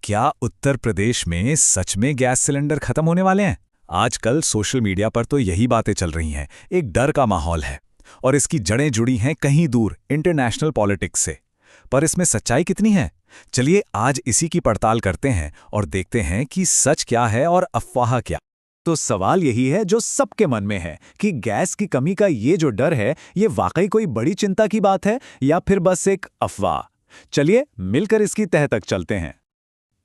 क्या उत्तर प्रदेश में सच में गैस सिलेंडर खत्म होने वाले हैं? आजकल सोशल मीडिया पर तो यही बातें चल रही हैं। एक डर का माहौल है और इसकी जड़ें जुड़ी हैं कहीं दूर इंटरनेशनल पॉलिटिक्स से। पर इसमें सच्चाई कितनी है? चलिए आज इसी की पड़ताल करते हैं और देखते हैं कि सच क्या है और अफवाह क्या। तो सवाल यही है जो सबके मन में है कि गैस की कमी का ये जो डर है, ये वाकई कोई बड़ी चिंता की बात है या फिर बस एक अफवाह? चलिए मिलकर इसकी तह तक चलते हैं।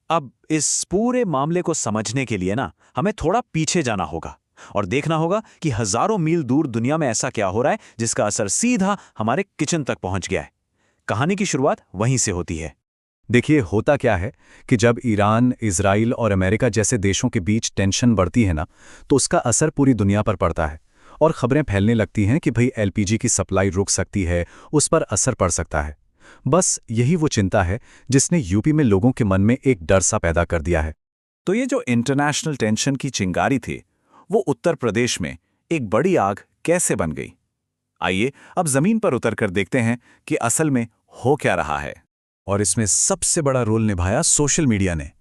अब इस पूरे मामले को समझने के लिए हमें थोड़ा पीछे जाना होगा और देखना होगा कि हजारों मील दूर दुनिया में ऐसा क्या हो रहा है जिसका असर सीधा हमारे किचन तक पहुंच गया है। कहानी की शुरुआत वहीं से होती है। देखिए, होता क्या है कि जब ईरान, इजराइल और अमेरिका जैसे देशों के बीच टेंशन बढ़ती है तो उसका असर पूरी दुनिया पर पड़ता है और खबरें फैलने लगती हैं कि भाई एलपीजी की सप्लाई रुक सकती है, उस पर असर पड़ सकता है। बस यही वो चिंता है जिसने यूपी में लोगों के मन में एक डर सा पैदा कर दिया है। तो ये जो इंटरनेशनल टेंशन की चिंगारी थी, वो उत्तर प्रदेश में एक बड़ी आग कैसे बन गई? आइए अब जमीन पर उतरकर देखते हैं कि असल में हो क्या रहा है। और इसमें सबसे बड़ा रोल निभाया सोशल मीडिया ने।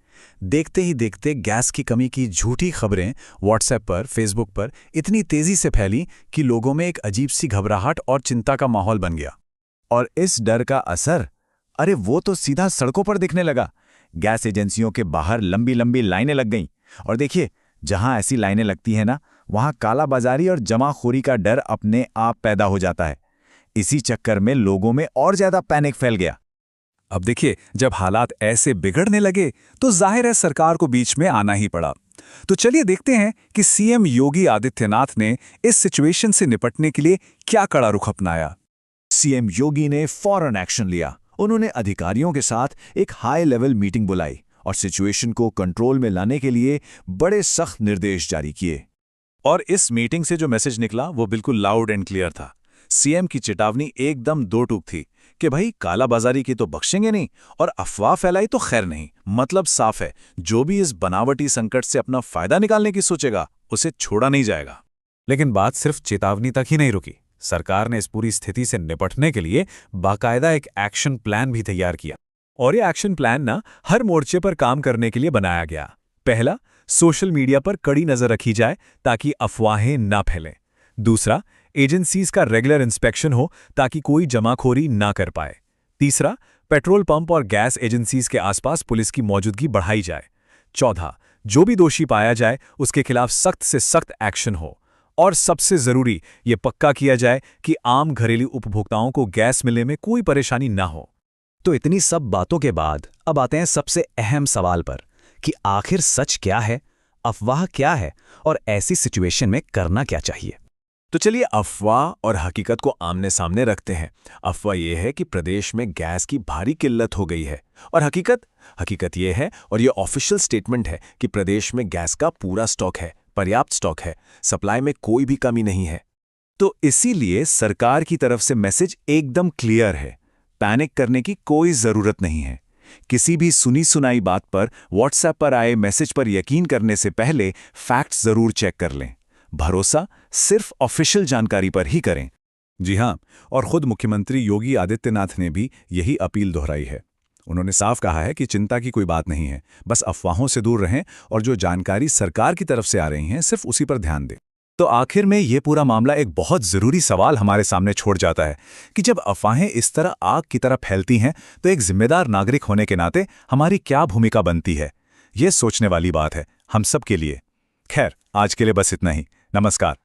देखते ही देखते गैस की कमी की झूठी खबरें व्हाट्सएप पर, फेसबुक पर इतनी तेजी से फैली कि लोगों में एक अजीब सी घबराहट और चिंता का माहौल बन गया। और इस डर का असर, अरे वो तो सीधा सड़कों पर दिखने लगा। गैस एजेंसियों के बाहर लंबी लंबी लाइनें लग गईं। और देखिए, जहां ऐसी लाइनें लगती हैं वहां कालाबाजारी और जमाखोरी का डर अपने आप पैदा हो जाता है। इसी चक्कर में लोगों में और ज्यादा पैनिक फैल गया। अब देखिए, जब हालात ऐसे बिगड़ने लगे तो जाहिर है सरकार को बीच में आना ही पड़ा। तो चलिए देखते हैं कि सीएम योगी आदित्यनाथ ने इस सिचुएशन से निपटने के लिए क्या कड़ा रुख अपनाया। सीएम योगी ने फौरन एक्शन लिया। उन्होंने अधिकारियों के साथ एक हाई लेवल मीटिंग बुलाई और सिचुएशन को कंट्रोल में लाने के लिए बड़े सख्त निर्देश जारी किए। और इस मीटिंग से जो मैसेज निकला वो बिल्कुल लाउड एंड क्लियर था। सीएम की चेतावनी एकदम दो टूक थी कि भाई कालाबाजारी की तो बख्शेंगे नहीं और अफवाह फैलाई तो खैर नहीं। मतलब साफ है, जो भी इस बनावटी संकट से अपना फायदा निकालने की सोचेगा उसे छोड़ा नहीं जाएगा। लेकिन बात सिर्फ चेतावनी तक ही नहीं रुकी। सरकार ने इस पूरी स्थिति से निपटने के लिए बाकायदा एक एक्शन प्लान भी तैयार किया। और ये एक्शन प्लान हर मोर्चे पर काम करने के लिए बनाया गया। पहला, सोशल मीडिया पर कड़ी नजर रखी जाए ताकि अफवाहें ना फैलें। दूसरा, एजेंसीज का रेगुलर इंस्पेक्शन हो ताकि कोई जमाखोरी ना कर पाए। तीसरा, पेट्रोल पंप और गैस एजेंसीज के आसपास पुलिस की मौजूदगी बढ़ाई जाए। चौथा, जो भी दोषी पाया जाए उसके खिलाफ सख्त से सख्त एक्शन हो। और सबसे जरूरी, ये पक्का किया जाए कि आम घरेलू उपभोक्ताओं को गैस मिलने में कोई परेशानी ना हो। तो इतनी सब बातों के बाद अब आते हैं सबसे अहम सवाल पर कि आखिर सच क्या है, अफवाह क्या है और ऐसी सिचुएशन में करना क्या चाहिए। तो चलिए अफवाह और हकीकत को आमने सामने रखते हैं। अफवाह यह है कि प्रदेश में गैस की भारी किल्लत हो गई है और हकीकत यह है, और ये ऑफिशियल स्टेटमेंट है कि प्रदेश में गैस का पूरा स्टॉक है, पर्याप्त स्टॉक है, सप्लाई में कोई भी कमी नहीं है। तो इसीलिए सरकार की तरफ से मैसेज एकदम क्लियर है, पैनिक करने की कोई जरूरत नहीं है। किसी भी सुनी सुनाई बात पर, व्हाट्सएप पर आए मैसेज पर यकीन करने से पहले फैक्ट्स जरूर चेक कर लें। भरोसा सिर्फ ऑफिशियल जानकारी पर ही करें। जी हां, और खुद मुख्यमंत्री योगी आदित्यनाथ ने भी यही अपील दोहराई है। उन्होंने साफ कहा है कि चिंता की कोई बात नहीं है, बस अफवाहों से दूर रहें और जो जानकारी सरकार की तरफ से आ रही हैं सिर्फ उसी पर ध्यान दें। तो आखिर में ये पूरा मामला एक बहुत जरूरी सवाल हमारे सामने छोड़ जाता है कि जब अफवाहें इस तरह आग की तरह फैलती हैं तो एक जिम्मेदार नागरिक होने के नाते हमारी क्या भूमिका बनती है। ये सोचने वाली बात है हम सब के लिए। खैर, आज के लिए बस इतना ही। नमस्कार।